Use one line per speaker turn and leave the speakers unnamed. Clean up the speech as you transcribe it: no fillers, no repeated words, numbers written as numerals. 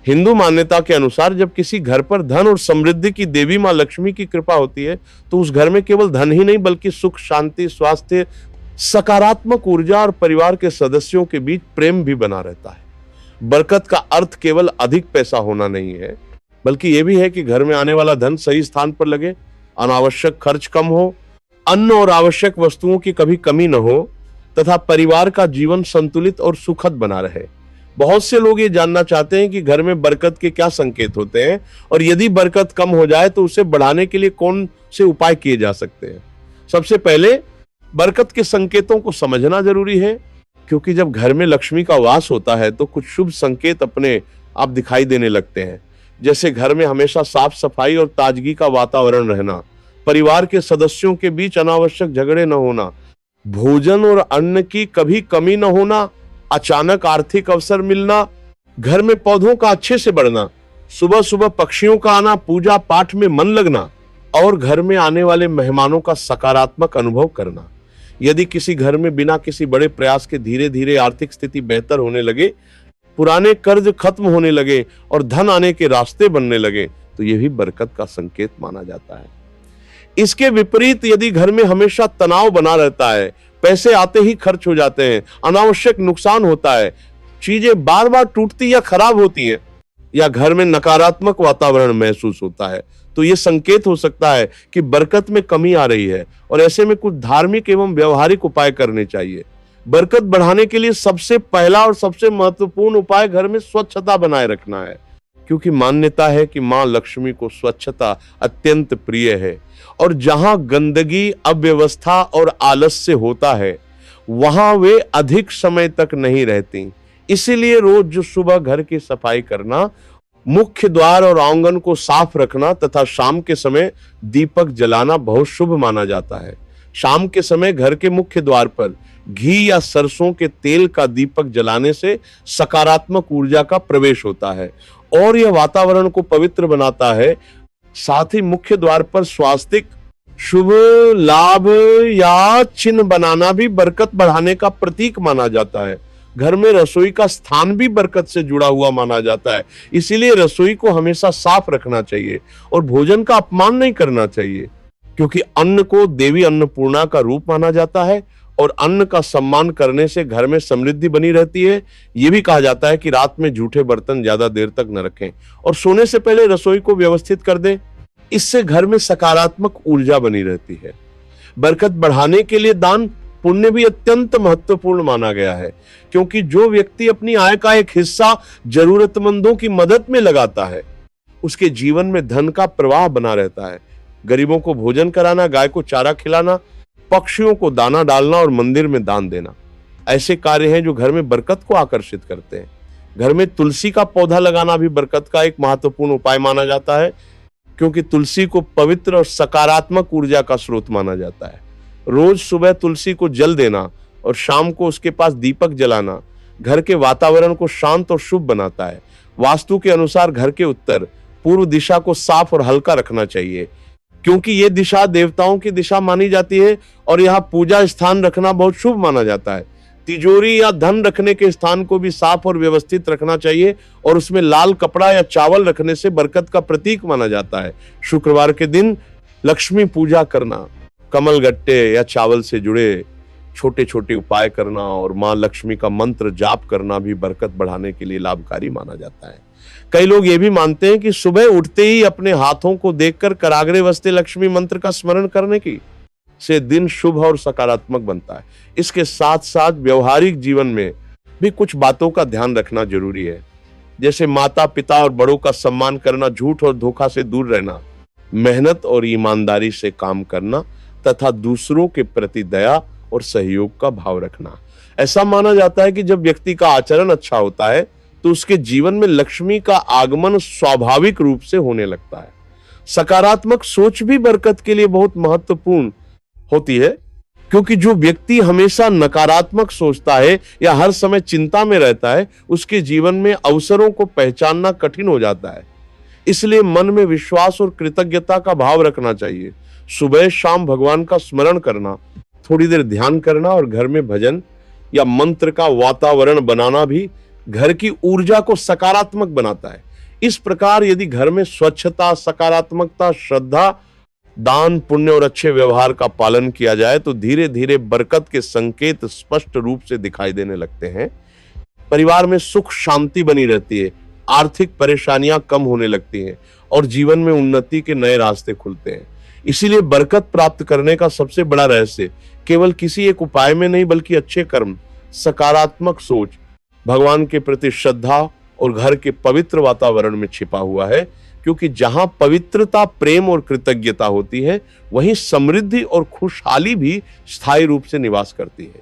हिंदू मान्यता के अनुसार जब किसी घर पर धन और समृद्धि की देवी मां लक्ष्मी की कृपा होती है तो उस घर में केवल धन ही नहीं बल्कि सुख, शांति, स्वास्थ्य, सकारात्मक ऊर्जा और परिवार के सदस्यों के बीच प्रेम भी बना रहता है। बरकत का अर्थ केवल अधिक पैसा होना नहीं है बल्कि यह भी है कि घर में आने वाला धन सही स्थान पर लगे, अनावश्यक खर्च कम हो, अन्न और आवश्यक वस्तुओं की कभी कमी न हो तथा परिवार का जीवन संतुलित और सुखद बना रहे। बहुत से लोग ये जानना चाहते हैं कि घर में बरकत के क्या संकेत होते हैं और यदि बरकत कम हो जाए तो उसे बढ़ाने के लिए कौन से उपाय किए जा सकते हैं। सबसे पहले बरकत के संकेतों को समझना जरूरी है, क्योंकि जब घर में लक्ष्मी का वास होता है तो कुछ शुभ संकेत अपने आप दिखाई देने लगते हैं, जैसे घर में हमेशा साफ सफाई और ताजगी का वातावरण रहना, परिवार के सदस्यों के बीच अनावश्यक झगड़े न होना, भोजन और अन्न की कभी कमी न होना, अचानक आर्थिक अवसर मिलना, घर में पौधों का अच्छे से बढ़ना, सुबह सुबह पक्षियों का आना, पूजा पाठ में मन लगना और घर में आने वाले मेहमानों का सकारात्मक अनुभव करना। यदि किसी घर में बिना किसी बड़े प्रयास के धीरे धीरे आर्थिक स्थिति बेहतर होने लगे, पुराने कर्ज खत्म होने लगे और धन आने के रास्ते बनने लगे तो यह भी बरकत का संकेत माना जाता है। इसके विपरीत यदि घर में हमेशा तनाव बना रहता है, पैसे आते ही खर्च हो जाते हैं, अनावश्यक नुकसान होता है, चीजें बार बार टूटती या खराब होती हैं या घर में नकारात्मक वातावरण महसूस होता है तो यह संकेत हो सकता है कि बरकत में कमी आ रही है और ऐसे में कुछ धार्मिक एवं व्यवहारिक उपाय करने चाहिए। बरकत बढ़ाने के लिए सबसे पहला और सबसे महत्वपूर्ण उपाय घर में स्वच्छता बनाए रखना है, क्योंकि मान्यता है कि मां लक्ष्मी को स्वच्छता अत्यंत प्रिय है और जहां गंदगी, अव्यवस्था और आलस्य होता है वहां वे अधिक समय तक नहीं रहती। इसीलिए रोज सुबह घर की सफाई करना, मुख्य द्वार और आंगन को साफ रखना तथा शाम के समय दीपक जलाना बहुत शुभ माना जाता है। शाम के समय घर के मुख्य द्वार पर घी या सरसों के तेल का दीपक जलाने से सकारात्मक ऊर्जा का प्रवेश होता है और यह वातावरण को पवित्र बनाता है। साथ ही मुख्य द्वार पर स्वास्तिक, शुभ, लाभ या चिन्ह बनाना भी बरकत बढ़ाने का प्रतीक माना जाता है। घर में रसोई का स्थान भी बरकत से जुड़ा हुआ माना जाता है, इसीलिए रसोई को हमेशा साफ रखना चाहिए और भोजन का अपमान नहीं करना चाहिए, क्योंकि अन्न को देवी अन्नपूर्णा का रूप माना जाता है और अन्न का सम्मान करने से घर में समृद्धि बनी रहती है। यह भी कहा जाता है कि रात में जूठे बर्तन ज्यादा देर तक न रखें और सोने से पहले रसोई को व्यवस्थित कर दें, इससे घर में सकारात्मक ऊर्जा बनी रहती है। बरकत बढ़ाने के लिए दान पुण्य भी अत्यंत महत्वपूर्ण माना गया है, क्योंकि जो व्यक्ति अपनी आय का एक हिस्सा जरूरतमंदों की मदद में लगाता है उसके जीवन में धन का प्रवाह बना रहता है। गरीबों को भोजन कराना, गाय को चारा खिलाना, पक्षियों को दाना डालना और मंदिर में दान देना ऐसे कार्य हैं जो घर में बरकत को आकर्षित करते हैं। घर में तुलसी का पौधा लगाना भी बरकत का एक महत्वपूर्ण उपाय माना जाता है, क्योंकि तुलसी को पवित्र और सकारात्मक ऊर्जा का स्रोत माना जाता है। रोज सुबह तुलसी को जल देना और शाम को उसके पास दीपक जलाना घर के वातावरण को शांत और शुभ बनाता है। वास्तु के अनुसार घर के उत्तर पूर्व दिशा को साफ और हल्का रखना चाहिए, क्योंकि ये दिशा देवताओं की दिशा मानी जाती है और यहाँ पूजा स्थान रखना बहुत शुभ माना जाता है। तिजोरी या धन रखने के स्थान को भी साफ और व्यवस्थित रखना चाहिए और उसमें लाल कपड़ा या चावल रखने से बरकत का प्रतीक माना जाता है। शुक्रवार के दिन लक्ष्मी पूजा करना, कमल गट्टे या चावल से जुड़े छोटे छोटे उपाय करना और मां लक्ष्मी का मंत्र जाप करना भी बरकत बढ़ाने के लिए लाभकारी माना जाता है। कई लोग ये भी मानते हैं कि सुबह उठते ही अपने हाथों को देखकर कराग्रे वस्ते लक्ष्मी मंत्र का स्मरण करने की से दिन शुभ और सकारात्मक बनता है। इसके साथ साथ व्यवहारिक जीवन में भी कुछ बातों का ध्यान रखना जरूरी है, जैसे माता पिता और बड़ों का सम्मान करना, झूठ और धोखा से दूर रहना, मेहनत और ईमानदारी से काम करना तथा दूसरों के प्रति दया और सहयोग का भाव रखना। ऐसा माना जाता है कि जब व्यक्ति का आचरण अच्छा होता है तो उसके जीवन में लक्ष्मी का आगमन स्वाभाविक रूप से होने लगता है। सकारात्मक सोच भी बरकत के लिए बहुत महत्वपूर्ण होती है, क्योंकि जो व्यक्ति हमेशा नकारात्मक सोचता है या हर समय चिंता में रहता है उसके जीवन में अवसरों को पहचानना कठिन हो जाता है। इसलिए मन में विश्वास और कृतज्ञता का भाव रखना चाहिए। सुबह शाम भगवान का स्मरण करना, थोड़ी देर ध्यान करना और घर में भजन या मंत्र का वातावरण बनाना भी घर की ऊर्जा को सकारात्मक बनाता है। इस प्रकार यदि घर में स्वच्छता, सकारात्मकता, श्रद्धा, दान, पुण्य और अच्छे व्यवहार का पालन किया जाए तो धीरे धीरे बरकत के संकेत स्पष्ट रूप से दिखाई देने लगते हैं। परिवार में सुख शांति बनी रहती है, आर्थिक परेशानियां कम होने लगती हैं और जीवन में उन्नति के नए रास्ते खुलते हैं। इसीलिए बरकत प्राप्त करने का सबसे बड़ा रहस्य केवल किसी एक उपाय में नहीं बल्कि अच्छे कर्म, सकारात्मक सोच, भगवान के प्रति श्रद्धा और घर के पवित्र वातावरण में छिपा हुआ है। क्योंकि जहां पवित्रता, प्रेम और कृतज्ञता होती है, वहीं समृद्धि और खुशहाली भी स्थायी रूप से निवास करती है।